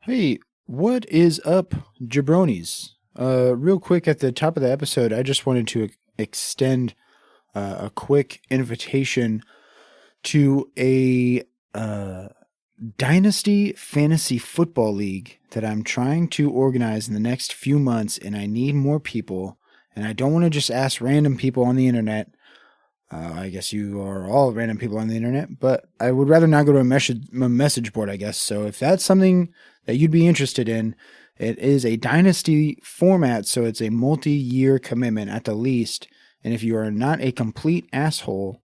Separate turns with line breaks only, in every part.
Hey, what is up, jabronis? Real quick at the top of the episode, I just wanted to extend a quick invitation to a Dynasty Fantasy Football League that I'm trying to organize in the next few months, and I need more people. And I don't want to just ask random people on the internet. I guess you are all random people on the internet, but I would rather not go to a message board, I guess. So if that's something that you'd be interested in, it is a dynasty format, so it's a multi-year commitment at the least. And if you are not a complete asshole,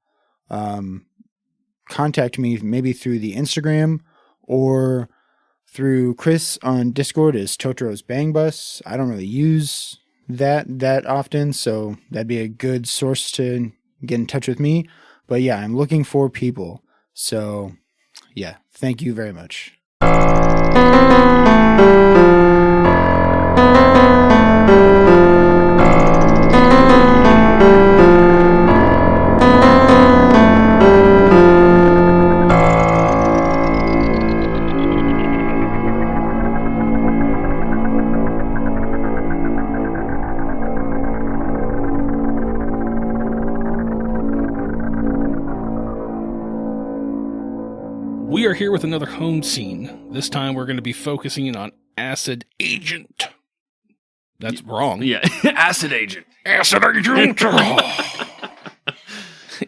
contact me maybe through the Instagram or through Chris on Discord is Totro's Bang Bus. I don't really use that often, so that'd be a good source to get in touch with me. But yeah, I'm looking for people. So yeah, thank you very much.
We are here with another home scene. This time we're going to be focusing on Acid Agent. That's wrong.
Yeah, Acid Agent.
Acid Agent!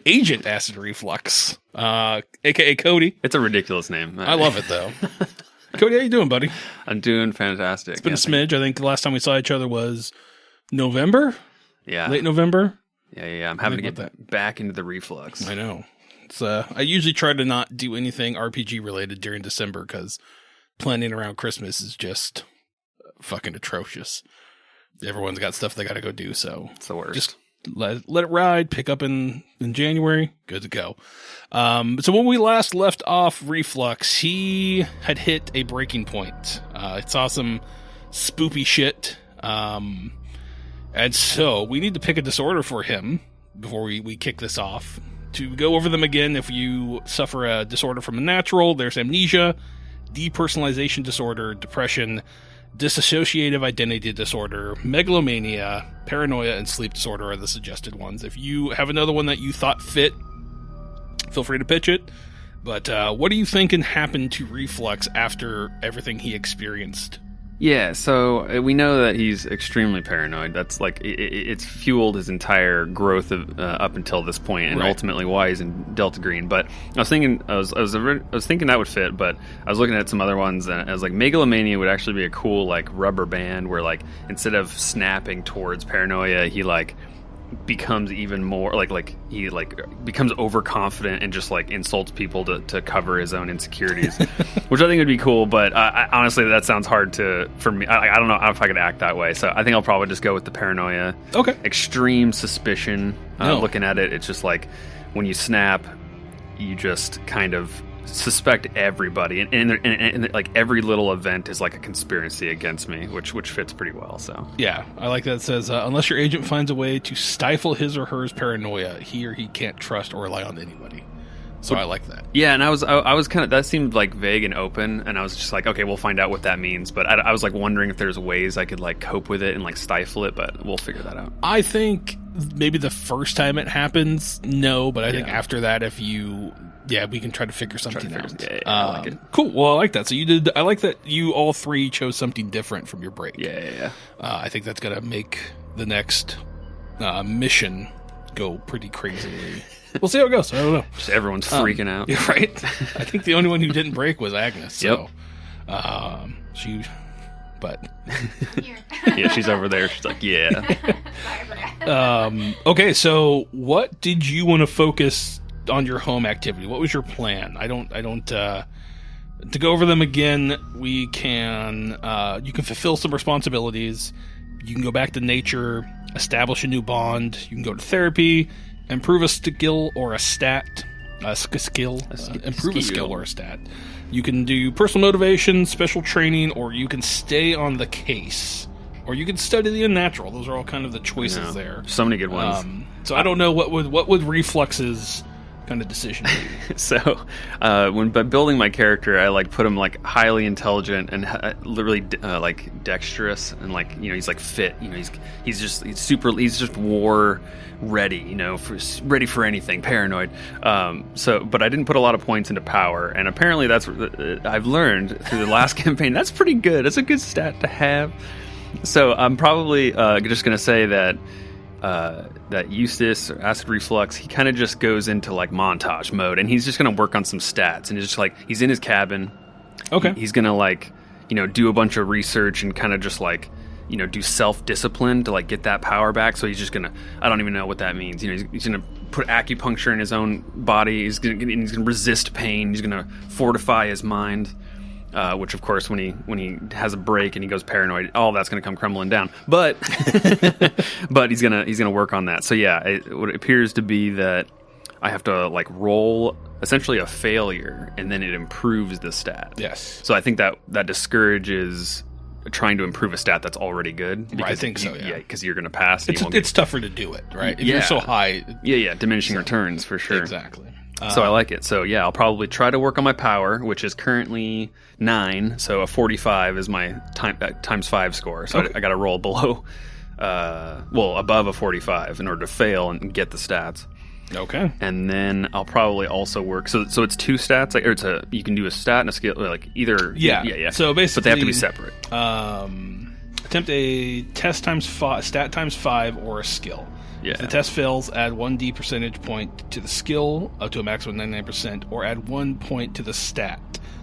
Agent Acid Reflux. A.K.A. Cody.
It's a ridiculous name.
I love it, though. Cody, how you doing, buddy?
I'm doing fantastic.
It's been a smidge. I think the last time we saw each other was November?
Yeah.
Late November?
Yeah. I'm having to get back into the reflux.
I know. It's, I usually try to not do anything RPG related during December because planning around Christmas is just fucking atrocious. Everyone's got stuff they got to go do, so
it's the worst.
Just let it ride. Pick up in January. Good to go. So when we last left off Reflux, he had hit a breaking point. It saw some spoopy shit, and so we need to pick a disorder for him before we kick this off. To go over them again, if you suffer a disorder from a natural, there's amnesia, depersonalization disorder, depression, dissociative identity disorder, megalomania, paranoia, and sleep disorder are the suggested ones. If you have another one that you thought fit, feel free to pitch it. But what do you think can happen to Reflux after everything he experienced?
Yeah, so we know that he's extremely paranoid. That's like it's fueled his entire growth of, up until this point, and ultimately why he's in Delta Green. But I was thinking, I was thinking that would fit, but I was looking at some other ones, and I was like, megalomania would actually be a cool like rubber band where like instead of snapping towards paranoia, he like becomes even more like he like becomes overconfident and just like insults people to cover his own insecurities, which I think would be cool. But I, honestly, that sounds hard for me. I don't know if I could act that way. So I think I'll probably just go with the paranoia.
Okay.
Extreme suspicion. Looking at it, it's just like when you snap, you just kind of suspect everybody, and like every little event is like a conspiracy against me, which fits pretty well. So
yeah, I like that. It says unless your agent finds a way to stifle his or her paranoia, he or he can't trust or rely on anybody. So I like that.
Yeah, and I was kind of, that seemed like vague and open, and I was just like, okay, we'll find out what that means. But I was like wondering if there's ways I could like cope with it and like stifle it, but we'll figure that out.
I think maybe the first time it happens, no, but I think after that, if you, we can try to figure something out.
Yeah, I like it.
Cool. Well, I like that. So you did. I like that you all three chose something different from your break.
Yeah.
I think that's gonna make the next mission go pretty crazily. We'll see how it goes. I don't know.
Just everyone's freaking out.
Yeah, right? I think the only one who didn't break was Agnes. So, but
yeah, she's over there. She's like, yeah.
Sorry, I forgot.
Okay, so what did you want to focus on your home activity? What was your plan? I don't to go over them again, we can you can fulfill some responsibilities. You can go back to nature, establish a new bond. You can go to therapy, improve a skill or a stat. Improve a skill or a stat. You can do personal motivation, special training, or you can stay on the case. Or you can study the unnatural. Those are all kind of the choices there.
So many good ones.
So I don't know what would Reflux's kind of decision?
So, when by building my character, I like put him like highly intelligent and literally like dexterous, and like, you know, he's like fit. You know, he's just war ready. You know, ready for anything. Paranoid. But I didn't put a lot of points into power, and apparently that's I've learned through the last campaign. That's pretty good. That's a good stat to have. So I'm probably just gonna say that. That Eustace or Acid Reflux, he kind of just goes into like montage mode, and he's just going to work on some stats, and it's just like he's in his cabin.
Okay.
He's going to like, you know, do a bunch of research and kind of just like, you know, do self-discipline to like get that power back. So he's just going to, I don't even know what that means. You know, he's going to put acupuncture in his own body. He's going to resist pain. He's going to fortify his mind. Which, of course, when he has a break and he goes paranoid, all that's going to come crumbling down. But but he's gonna work on that. So yeah, what it appears to be that I have to like roll essentially a failure, and then it improves the stat.
Yes.
So I think that discourages trying to improve a stat that's already good.
I think so. Yeah,
because you're going to pass.
It's tougher to do it, right? If you're so high.
Yeah. Diminishing returns for sure.
Exactly.
So I like it. So yeah, I'll probably try to work on my power, which is currently 9. So a 45 is my times 5 score. So I got to roll below, above a 45 in order to fail and get the stats.
Okay.
And then I'll probably also work. So it's 2 stats. Like, you can do a stat and a skill, like either.
Yeah. So basically,
but they have to be separate.
Attempt a test times 5, stat times 5, or a skill.
Yeah.
If the test fails, add 1d percentage point to the skill up to a maximum of 99%, or add 1 point to the stat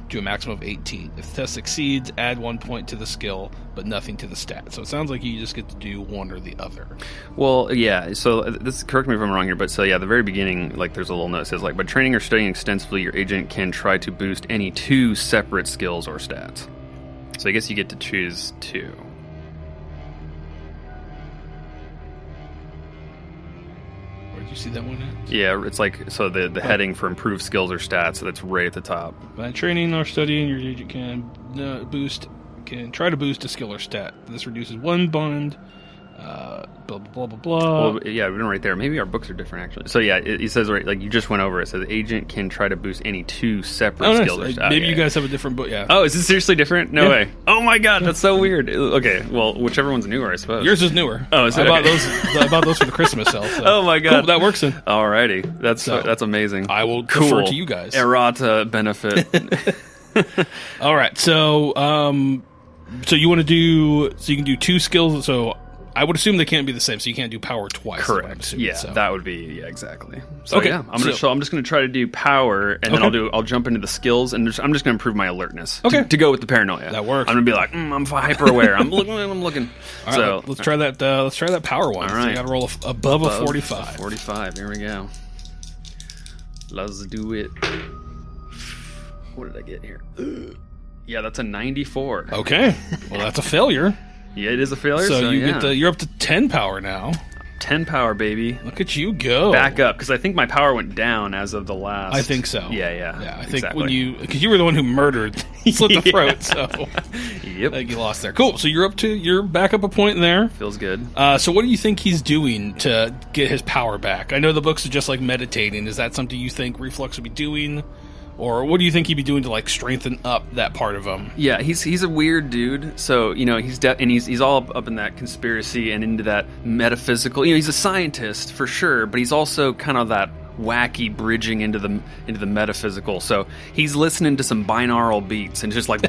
to a maximum of 18. If the test succeeds, add 1 point to the skill, but nothing to the stat. So it sounds like you just get to do one or the other.
Well, yeah. So correct me if I'm wrong here, but so yeah, the very beginning, like there's a little note that says like, by training or studying extensively, your agent can try to boost any 2 separate skills or stats. So I guess you get to choose 2.
You see that one at?
Yeah, it's like, so the heading for improved skills or stats, so that's right at the top.
By training or studying, your agent can try to boost a skill or stat. This reduces 1 bond. Blah blah blah blah.
Well, yeah, we're right there. Maybe our books are different actually. So yeah, it says right, like you just went over it. It says agent can try to boost any 2 separate skills or stats.
Maybe you guys have a different book. Yeah.
Oh, is this seriously different? No way. Oh my god, that's so weird. Okay, well, whichever one's newer, I suppose.
Yours is newer.
Oh, is it?
I bought those for the Christmas sale. So.
Oh my god,
cool, that works then.
Alrighty, that's amazing.
I will defer to you guys.
Errata benefit.
All right, so you want to do, so you can do 2 skills. So I would assume they can't be the same, so you can't do power twice.
Correct. Yeah,
so.
that would be exactly. So
okay.
Yeah, I'm just going to try to do power, and then I'll jump into the skills, and I'm just going to improve my alertness.
Okay.
To go with the paranoia.
That works.
I'm going to be like, I'm hyper aware. I'm looking.
All right, let's try that. Let's try that power one.
All right.
So you got to roll above a 45.
45. Here we go. Let's do it. What did I get here? Yeah, that's a 94.
Okay. Well, that's a failure.
Yeah, it is a failure.
So you're up to 10 power now.
10 power, baby.
Look at you go.
Back up, because I think my power went down as of the last.
I think so.
Yeah.
I think exactly. Because you were the one who murdered, slit the throat, so
yep.
I think you lost there. Cool. So you're back up a point there.
Feels good.
So what do you think he's doing to get his power back? I know the books are just like meditating. Is that something you think Reflux would be doing? Or what do you think he'd be doing to like strengthen up that part of him?
Yeah, he's a weird dude. So he's all up in that conspiracy and into that metaphysical. You know, he's a scientist for sure, but he's also kind of that wacky bridging into the metaphysical. So he's listening to some binaural beats and just like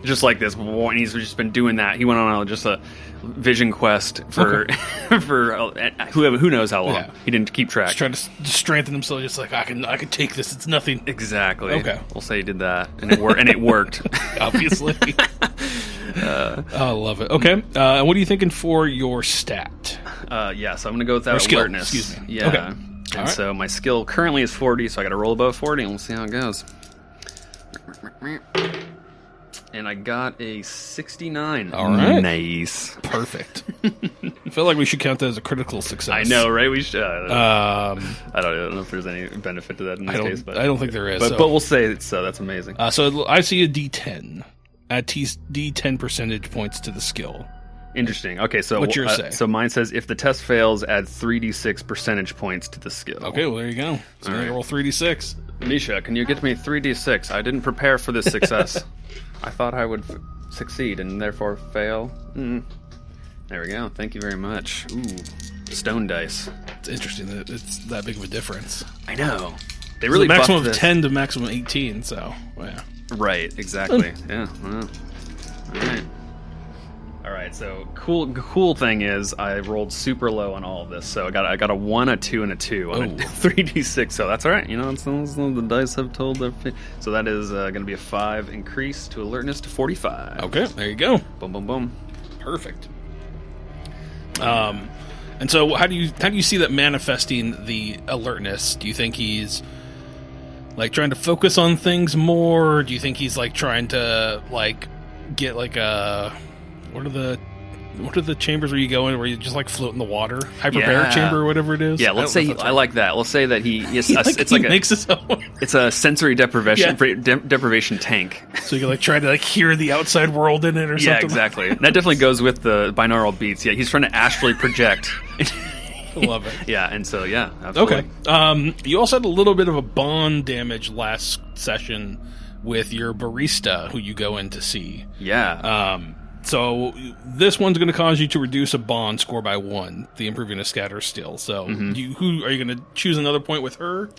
just like this, and he's just been doing that. He went on just a vision quest for who knows how long. Yeah. He didn't keep track.
Just trying to strengthen himself. Just like I can take this. It's nothing.
Exactly.
Okay.
We'll say he did that, and it worked.
Obviously. I love it. Okay. And what are you thinking for your stat?
Yeah. So I'm gonna go with that
skill,
alertness.
Excuse me.
Yeah.
Okay.
And so my skill currently is 40, so I got to roll above 40, and we'll see how it goes. And I got a 69.
All right.
Nice.
Perfect. I feel like we should count that as a critical success.
I know, right? We should. I don't know if there's any benefit to that in this case. But
I don't think there is.
But we'll say it's so. That's amazing.
So I see a D10. Add D10 percentage points to the skill.
Interesting. Okay, so
What's yours say?
So mine says if the test fails, add 3d6 percentage points to the skill.
Okay, well there you go. So
All
I'm
right.
gonna roll 3d6.
Misha, can you get me 3d6? I didn't prepare for this success. I thought I would succeed and therefore fail. There we go. Thank you very much. Ooh, stone dice.
It's interesting that it's that big of a difference.
I know. They
Really
really
maximum
buffed
of
this.
10 to maximum 18. So yeah.
Right, exactly. Yeah. Well, all right. So cool thing is I rolled super low on all of this. So I got a 1, a 2, and a 2 on a 3d6. So that's all right. You know, the dice have told their. So that is going to be a 5 increase to alertness to 45.
Okay, there you go.
Boom, boom, boom.
Perfect. And so how do you see that manifesting the alertness? Do you think he's like trying to focus on things more? Or do you think he's like trying to like get like a what are the chambers where you go in where you just like float in the water? Hyperbaric chamber or whatever it is?
Yeah, let's say I like that. Let's say that
makes his own.
It's a sensory deprivation tank.
So you can like try to like hear the outside world in it or something.
Yeah, exactly. That definitely goes with the binaural beats. Yeah, he's trying to astrally project.
Love it.
Yeah, and so yeah, absolutely.
Okay. You also had a little bit of a bond damage last session with your barista who you go in to see.
Yeah.
So this one's going to cause you to reduce a bond score by 1, the improving a scatter still. So who are you going to choose another point with her?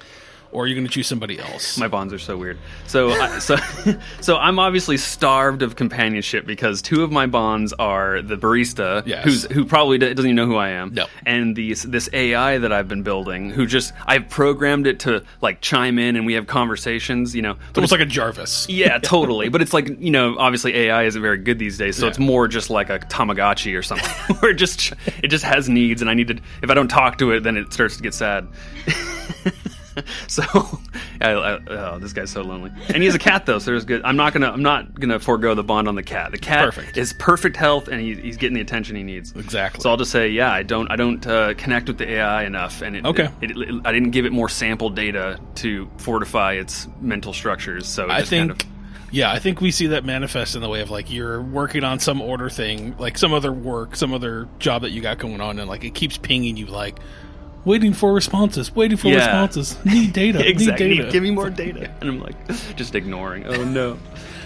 Or are you going to choose somebody else?
My bonds are so weird. So I'm obviously starved of companionship because 2 of my bonds are the barista, who probably doesn't even know who I am, and this AI that I've been building, who I've programmed it to like chime in and we have conversations. You know,
it's almost like a Jarvis.
Yeah, totally. But it's like, you know, obviously AI isn't very good these days, so it's more just like a Tamagotchi or something, where it just has needs, and if I don't talk to it, then it starts to get sad. So, this guy's so lonely, and he has a cat though, so there's good. I'm not gonna forego the bond on the cat. The cat is perfect health, and he's getting the attention he needs.
Exactly.
So I'll just say, I don't connect with the AI enough, and I didn't give it more sample data to fortify its mental structures. So I
think we see that manifest in the way of like you're working on some order thing, like some other job that you got going on, and like it keeps pinging you like. Waiting for responses. Need data.
Exactly.
Need data.
Give me more data. And I'm like, just ignoring. Oh, no.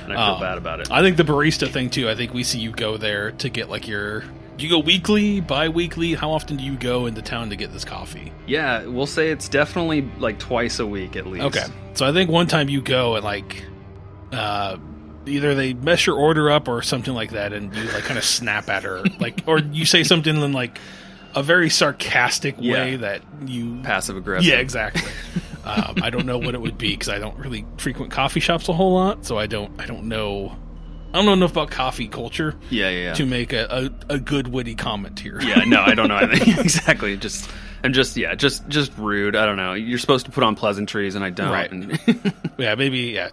And I feel bad about it.
I think the barista thing, too, I think we see you go there to get, like, do you go weekly, bi-weekly? How often do you go into town to get this coffee?
Yeah, we'll say it's definitely, like, twice a week at least.
Okay. So I think one time you go and, like, either they mess your order up or something like that, and you, like, kind of snap at her. Like, or you say something in, like, a very sarcastic way that you...
Passive aggressive.
Yeah, exactly. I don't know what it would be because I don't really frequent coffee shops a whole lot, so I don't know enough about coffee culture. To make a good witty comment here.
Yeah, no, I don't know anything. Exactly. Just rude. I don't know. You're supposed to put on pleasantries, and I don't.
Right.
And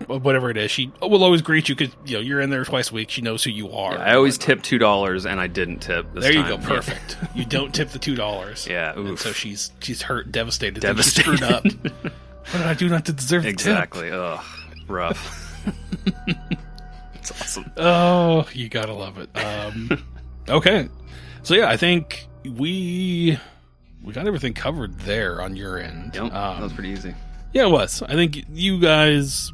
whatever it is, she will always greet you because you're in there twice a week. She knows who you are.
Yeah, I always tip $2, and I didn't tip this time.
There you go. Perfect. You don't tip the $2.
Yeah. Oof.
And so she's hurt, devastated. She's screwed up. What did I do not to deserve the tip?
Exactly. Ugh. Rough. It's awesome.
Oh, you gotta love it. Okay. So yeah, I think we got everything covered there on your end.
Yep, that was pretty easy.
Yeah, it was. I think you guys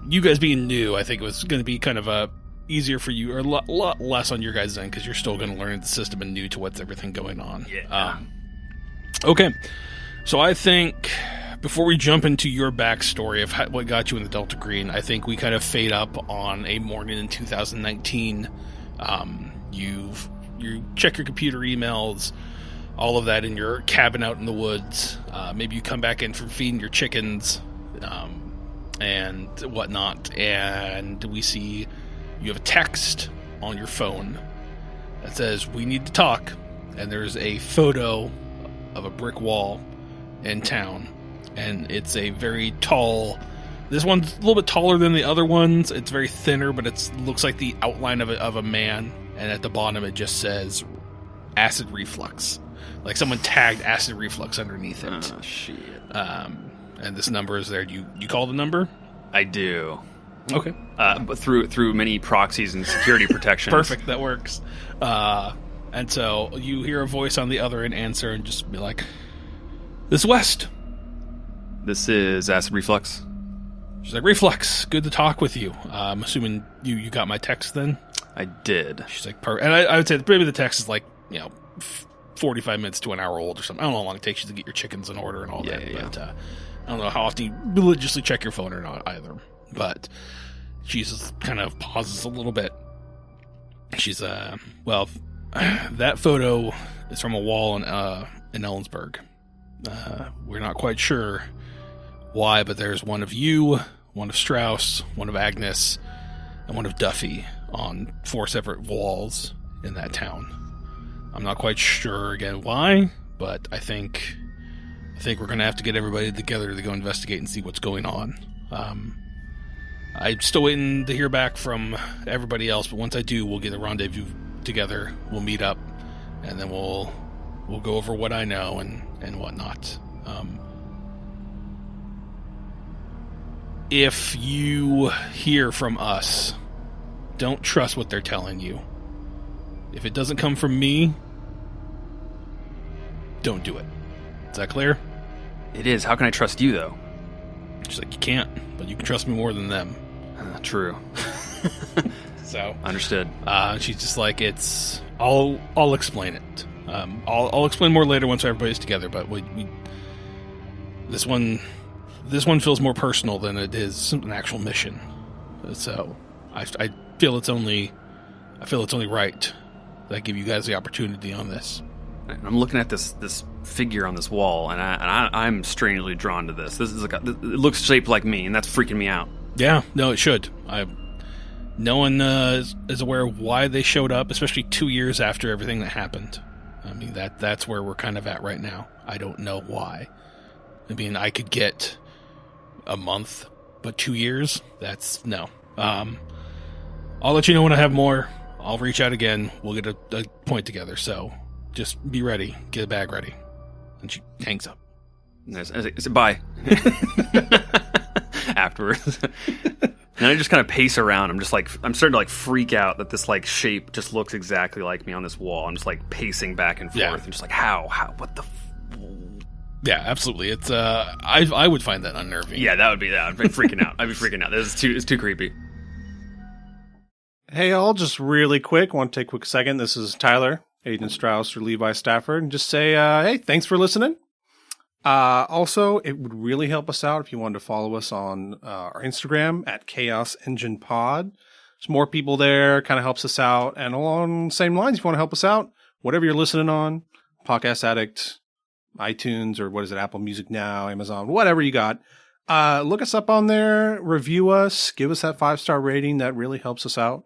being new, I think it was going to be kind of easier for you, or a lot less on your guys' end, because you're still going to learn the system and new to what's everything going on.
Yeah.
Okay. So I think before we jump into your backstory of what got you in the Delta Green, I think we kind of fade up on a morning in 2019. You check your computer emails, all of that in your cabin out in the woods. Maybe you come back in from feeding your chickens and whatnot, and we see you have a text on your phone that says, "We need to talk," and there's a photo of a brick wall in town, and it's a very tall... This one's a little bit taller than the other ones. It's very thinner, but it looks like the outline of a man, and at the bottom it just says Acid Reflux. Like someone tagged Acid Reflux underneath it.
Oh, shit.
And this number is there. You call the number?
I do.
Okay.
But through many proxies and security protections.
Perfect, that works. And so you hear a voice on the other end answer and just be like, "This is West."
This is Acid Reflux.
She's like, "Reflux, good to talk with you." I'm assuming you got my text then?
I did.
She's like, and I would say maybe the text is like, 45 minutes to an hour old or something. I don't know how long it takes you to get your chickens in order and all that.
Yeah.
But I don't know how often you religiously check your phone or not either. But she just kind of pauses a little bit. She's, well, that photo is from a wall in Ellensburg. We're not quite sure why, but there's one of you, one of Strauss, one of Agnes, and one of Duffy on 4 separate walls in that town. I'm not quite sure again why, but I think we're gonna have to get everybody together to go investigate and see what's going on. I'm still waiting to hear back from everybody else, but once I do, we'll get a rendezvous together. We'll meet up, and then we'll go over what I know and whatnot. If you hear from us, don't trust what they're telling you. If it doesn't come from me, don't do it. Is that clear?
It is. How can I trust you, though?
She's like, "You can't, but you can trust me more than them."
True.
So
understood.
She's just like, I'll explain it. I'll explain more later once everybody's together. But this one feels more personal than it is an actual mission. So I feel it's only right that I give you guys the opportunity on this.
I'm looking at this figure on this wall, and I'm strangely drawn to this. This is it looks shaped like me, and that's freaking me out.
Yeah, no, it should. No one is aware of why they showed up, especially 2 years after everything that happened. I mean, that's where we're kind of at right now. I don't know why. I mean, I could get a month, but 2 years? That's no. I'll let you know when I have more. I'll reach out again. We'll get a point together. So just be ready. Get a bag ready. And she hangs up.
I said, bye. Afterwards. And I just kind of pace around. I'm starting to freak out that this shape just looks exactly like me on this wall. I'm just pacing back and forth.
Yeah.
And just how, what the
Yeah, absolutely. It's I would find that unnerving.
Yeah, I'd be freaking out. I'd be freaking out. It's too creepy.
Hey, all, just really quick. Want to take a quick second. This is Tyler, Agent Strauss or Levi Stafford, and just say, hey, thanks for listening. Also, it would really help us out if you wanted to follow us on our Instagram at Chaos Engine Pod. There's more people there, kind of helps us out. And along the same lines, if you want to help us out, whatever you're listening on, Podcast Addict, iTunes, or Apple Music Now, Amazon, whatever you got. Look us up on there, review us, give us that 5-star rating. That really helps us out.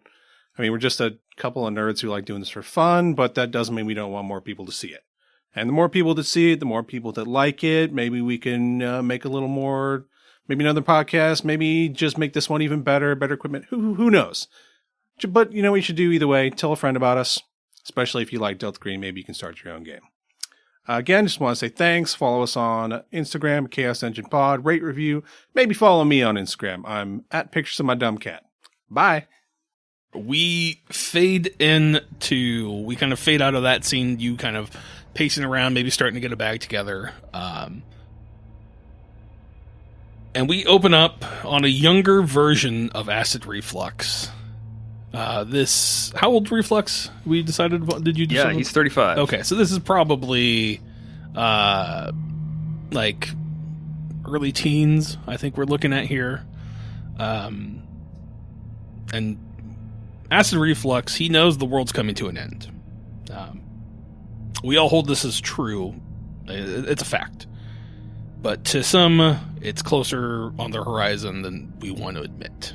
I mean, we're just a couple of nerds who like doing this for fun, but that doesn't mean we don't want more people to see it. And the more people that see it, the more people that like it, maybe we can make a little more, maybe another podcast, maybe just make this one even better equipment. Who knows? But, what you should do either way, tell a friend about us, especially if you like Delta Green. Maybe you can start your own game. Again, just want to say thanks. Follow us on Instagram, Chaos Engine Pod, rate, review. Maybe follow me on Instagram. I'm at Pictures of My Dumb Cat. Bye.
We kind of fade out of that scene, you kind of pacing around, maybe starting to get a bag together. And we open up on a younger version of Acid Reflux. How old Reflux? We decided, did you decide?
Yeah, he's 35.
Okay, so this is probably, early teens, I think we're looking at here. And Acid Reflux, he knows the world's coming to an end. We all hold this as true. It's a fact. But to some, it's closer on the horizon than we want to admit.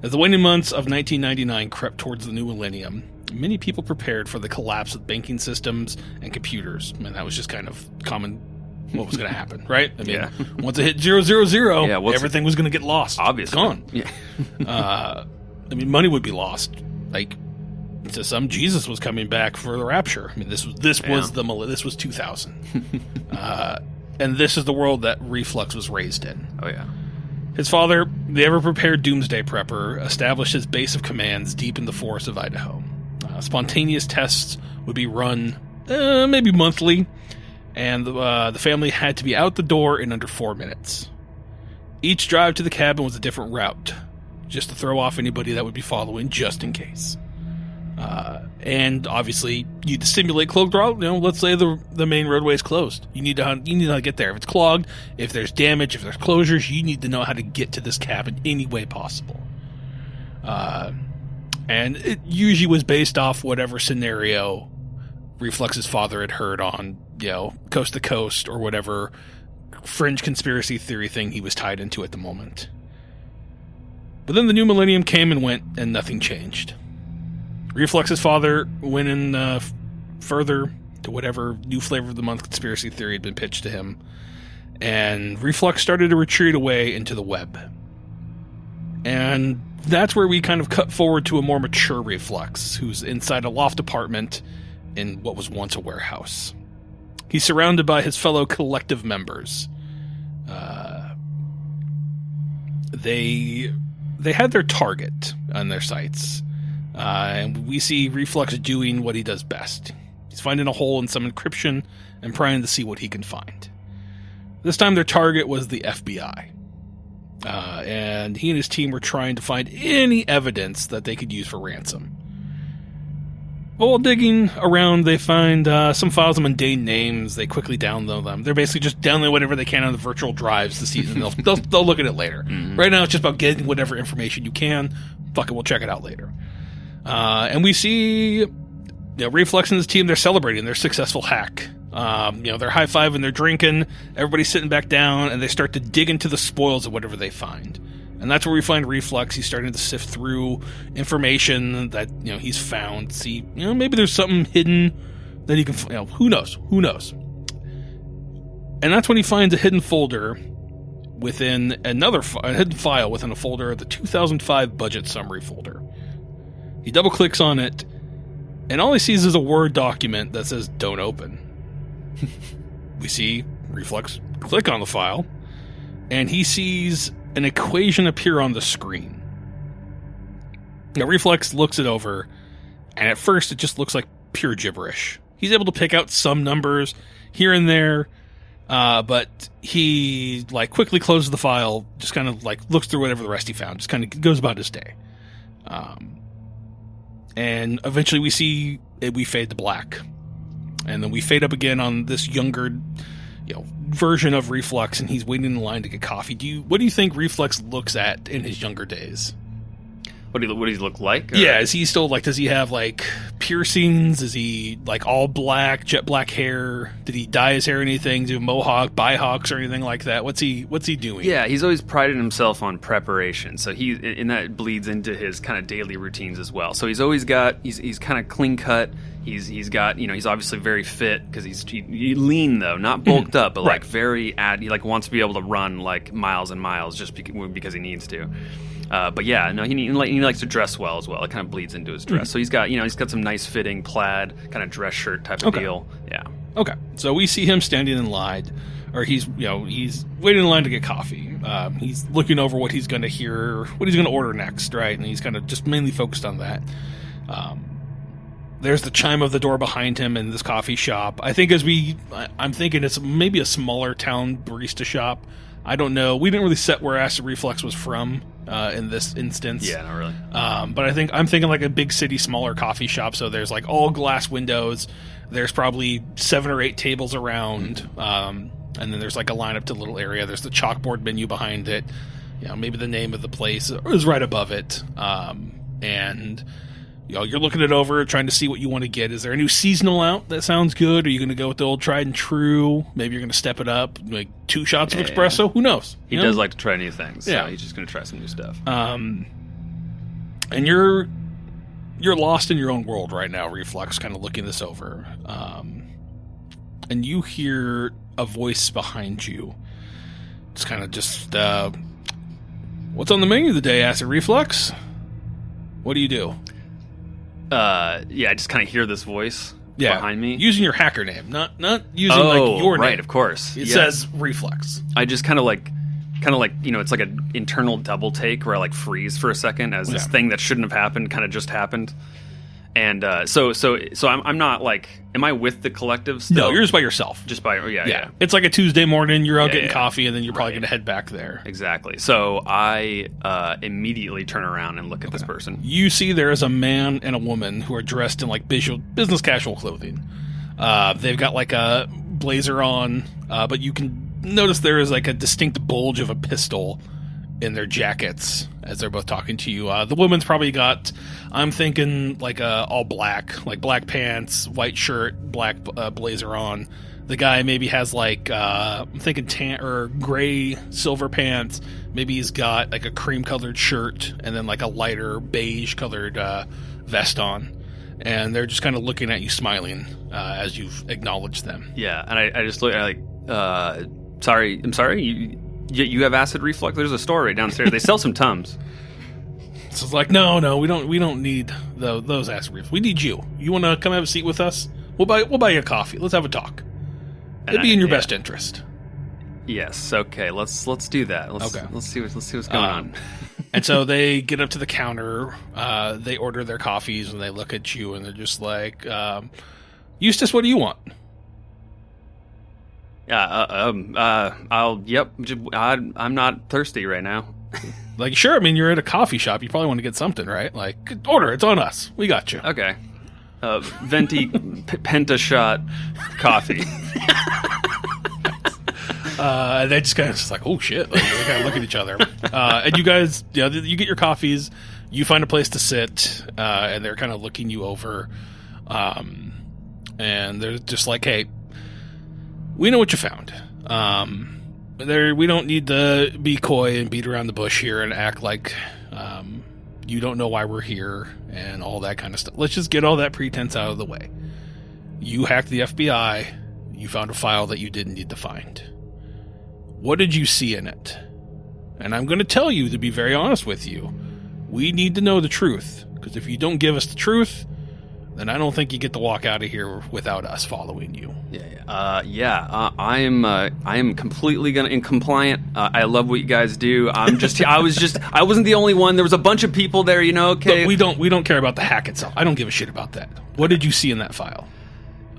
As the waning months of 1999 crept towards the new millennium, many people prepared for the collapse of banking systems and computers. I mean, that was just kind of common what was going to happen, right? I mean, once it hit 000, everything was going to get lost.
Obviously.
Gone.
Yeah.
Money would be lost. To some, Jesus was coming back for the rapture. I mean, this was 2000. And this is the world that Reflux was raised in.
Oh, yeah.
His father, the ever-prepared doomsday prepper, established his base of commands deep in the forests of Idaho. Spontaneous tests would be run maybe monthly, and the family had to be out the door in under 4 minutes. Each drive to the cabin was a different route, just to throw off anybody that would be following, just in case. And obviously, you need to simulate clogged road. Let's say the main roadway is closed. You need to know how to get there. If it's clogged, if there's damage, if there's closures, you need to know how to get to this cabin any way possible. And it usually was based off whatever scenario Reflux's father had heard on, Coast to Coast or whatever fringe conspiracy theory thing he was tied into at the moment. But then the new millennium came and went, and nothing changed. Reflux's father went in further to whatever new flavor of the month conspiracy theory had been pitched to him, and Reflux started to retreat away into the web. And that's where we kind of cut forward to a more mature Reflux, who's inside a loft apartment in what was once a warehouse. He's surrounded by his fellow collective members. They had their target on their sights. And we see Reflux doing what he does best. He's finding a hole in some encryption and prying to see what he can find. This time their target was the FBI. And he and his team were trying to find any evidence that they could use for ransom. But while digging around, they find some files of mundane names. They quickly download them. They're basically just downloading whatever they can on the virtual drives to see, and they'll look at it later. Mm-hmm. Right now, it's just about getting whatever information you can. Fuck it, we'll check it out later. And we see Reflux and his team, they're celebrating their successful hack. They're high-fiving, they're drinking, everybody's sitting back down, and they start to dig into the spoils of whatever they find. And that's where we find Reflux. He's starting to sift through information that, he's found. See, maybe there's something hidden that he can, who knows? And that's when he finds a hidden folder within a hidden file within a folder of the 2005 budget summary folder. He double-clicks on it, and all he sees is a Word document that says, "Don't open." We see Reflux click on the file, and he sees an equation appear on the screen. Now, Reflux looks it over, and at first it just looks like pure gibberish. He's able to pick out some numbers here and there, but he quickly closes the file, just kind of looks through whatever the rest he found, just kind of goes about his day. And eventually we fade to black. And then we fade up again on this younger, version of Reflux, and he's waiting in line to get coffee. What do you think Reflux looks at in his younger days?
What does he look like? Or?
Yeah, is he still does he have piercings? Is he all black, jet black hair? Did he dye his hair or anything? Do mohawk, bihawks, or anything like that? What's he doing?
Yeah, he's always prided himself on preparation, so and that bleeds into his kind of daily routines as well. So he's always got he's kind of clean cut. He's got he's obviously very fit because he's lean though, not bulked up, but
right.
he wants to be able to run miles and miles just because he needs to. But yeah, no, he likes to dress well as well. It kind of bleeds into his dress. So he's got some nice fitting plaid kind of dress shirt type of deal. Yeah.
Okay. So we see him standing in line, or he's waiting in line to get coffee. He's looking over what he's going to hear, what he's going to order next, right? And he's kind of just mainly focused on that. There's the chime of the door behind him in this coffee shop. I think I'm thinking it's maybe a smaller town barista shop. I don't know. We didn't really set where Acid Reflux was from in this instance.
Yeah, not really.
But I'm thinking a big city, smaller coffee shop. So there's all glass windows. There's probably 7 or 8 tables around. And then there's a lineup to a little area. There's the chalkboard menu behind it. Maybe the name of the place is right above it. And you're looking it over, trying to see what you want to get. Is there a new seasonal out that sounds good? Are you going to go with the old tried and true? Maybe you're going to step it up, 2 shots of espresso. Who knows?
He does like to try new things. So he's just going to try some new stuff.
And you're lost in your own world right now, Reflux, kind of looking this over. And you hear a voice behind you. It's kind of what's on the menu today, Acid Reflux? What do you do?
I just kind of hear this voice behind me.
Using your hacker name, not using your name.
Right, of course.
It says Reflux.
I just kind of kind of like, it's like an internal double take where I like freeze for a second as this thing that shouldn't have happened kind of just happened. And so I'm not like, am I with the collective still?
No, you're just by yourself.
Just by, yeah.
It's like a Tuesday morning, you're out getting coffee, and then you're probably going to head back there.
Exactly. So I immediately turn around and look at this person.
You see there is a man and a woman who are dressed in like business casual clothing. They've got like a blazer on, but you can notice there is like a distinct bulge of a pistol in their jackets as they're both talking to you. The woman's probably got, I'm thinking like all black, like black pants, white shirt, black blazer on. The guy maybe has like, I'm thinking tan or gray silver pants. Maybe he's got like a cream colored shirt and then like a lighter beige colored vest on. And they're just kind of looking at you smiling as you've acknowledged them.
Yeah. And I just look like, I'm sorry. You have acid reflux? There's a store right downstairs. They sell some Tums.
So it's like, no, we don't need those acid reflux. We need you. You want to come have a seat with us? We'll buy you a coffee. Let's have a talk. It'd be in your best interest.
Yes. Okay. Let's do that. Let's see what's going on.
And so they get up to the counter. They order their coffees and they look at you and they're just like, Eustace, what do you want?
I'm not thirsty right now.
Like, sure, I mean, you're at a coffee shop. You probably want to get something, right? Like, order. It's on us. We got you.
Okay. Venti Pentashot coffee.
They just kind of just like, oh, shit. Like, they kind of look at each other. And you guys, you get your coffees. You find a place to sit. And they're kind of looking you over. And they're just like, hey, we know what you found. We don't need to be coy and beat around the bush here and act like you don't know why we're here and all that kind of stuff. Let's just get all that pretense out of the way. You hacked the FBI. You found a file that you didn't need to find. What did you see in it? And I'm going to tell you, to be very honest with you, we need to know the truth. Because if you don't give us the truth, then I don't think you get to walk out of here without us following you.
I am completely compliant. I love what you guys do. I wasn't the only one. There was a bunch of people there, okay.
Look, we don't care about the hack itself. I don't give a shit about that. What did you see in that file?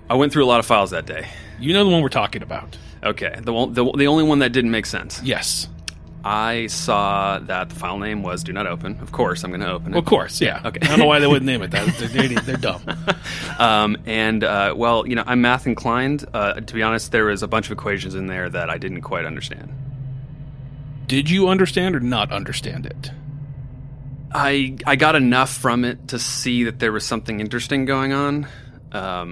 I went through a lot of files that day.
You know the one we're talking about.
Okay. The only one that didn't make sense.
Yes.
I saw that the file name was Do Not Open. Of course, I'm going to open it.
Of course, yeah.
Okay.
I don't know why they wouldn't name it that. They're dumb.
I'm math inclined. To be honest, there was a bunch of equations in there that I didn't quite understand.
Did you understand or not understand it?
I got enough from it to see that there was something interesting going on. How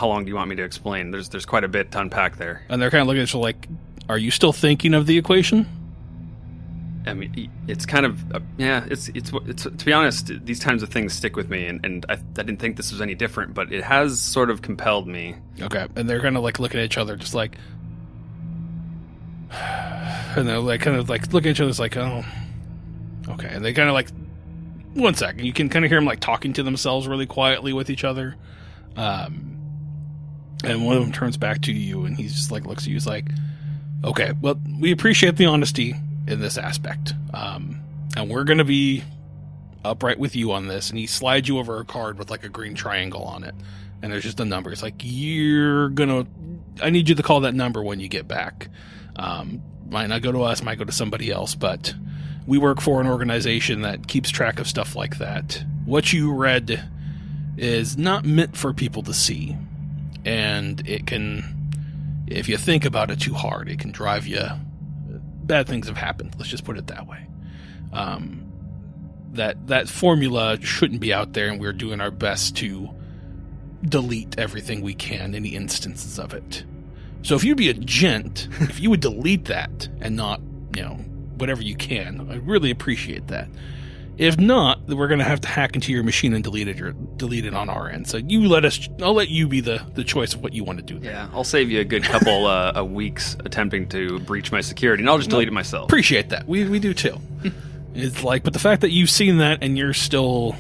long do you want me to explain? There's quite a bit to unpack there.
And they're kind of looking at you like, are you still thinking of the equation?
I mean, it's kind of it's to be honest, these kinds of things stick with me, and I didn't think this was any different, but it has sort of compelled me.
Okay, and they're kind of like looking at each other, just like, and they're like kind of like looking at each other, it's like, oh, okay, and they kind of like, one second, you can kind of hear them like talking to themselves really quietly with each other, and one of them turns back to you, and he's just like looks at you, he's like, okay, well, we appreciate the honesty in this aspect. And we're going to be upright with you on this. And he slides you over a card with like a green triangle on it. And there's just a number. It's like, I need you to call that number when you get back. Might not go to us, might go to somebody else, but we work for an organization that keeps track of stuff like that. What you read is not meant for people to see. And it can, if you think about it too hard, it can drive you. Bad things have happened. Let's just put it that way. That formula shouldn't be out there, and we're doing our best to delete everything we can, any instances of it. So if you'd be a gent, if you would delete that and not, whatever you can, I really appreciate that. If not, then we're going to have to hack into your machine and delete it on our end. So I'll let you be the choice of what you want to do there.
Yeah, I'll save you a good couple of weeks attempting to breach my security, and I'll just delete it myself.
Appreciate that. We do too. It's like, but the fact that you've seen that and you're still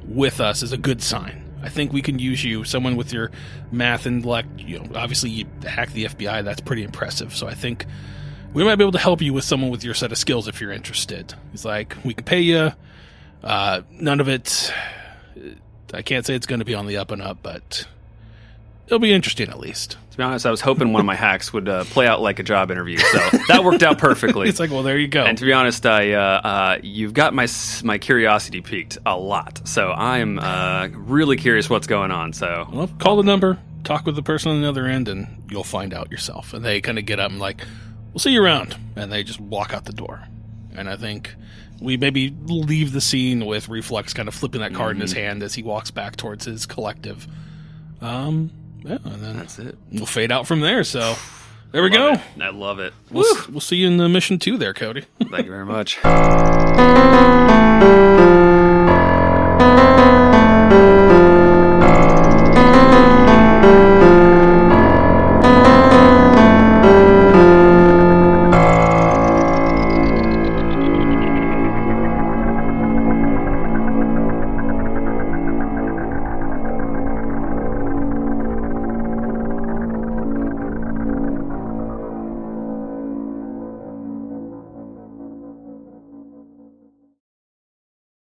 with us is a good sign. I think we can use you, someone with your math intellect. Obviously you hacked the FBI. That's pretty impressive. So I think we might be able to help you with someone with your set of skills if you're interested. He's like, we can pay you. None of it. I can't say it's going to be on the up and up, but it'll be interesting at least.
To be honest, I was hoping one of my hacks would play out like a job interview, so that worked out perfectly.
It's like, well, there you go.
And to be honest, you've got my curiosity piqued a lot, so I'm really curious what's going on. So,
well, call the number, talk with the person on the other end, and you'll find out yourself. And they kind of get up and like, we'll see you around, and they just walk out the door. And I think we maybe leave the scene with Reflux kind of flipping that card in his hand as he walks back towards his collective. Yeah, and then
that's it.
We'll fade out from there. So there we go.
I love it.
We'll see you in the mission 2 there, Cody.
Thank you very much.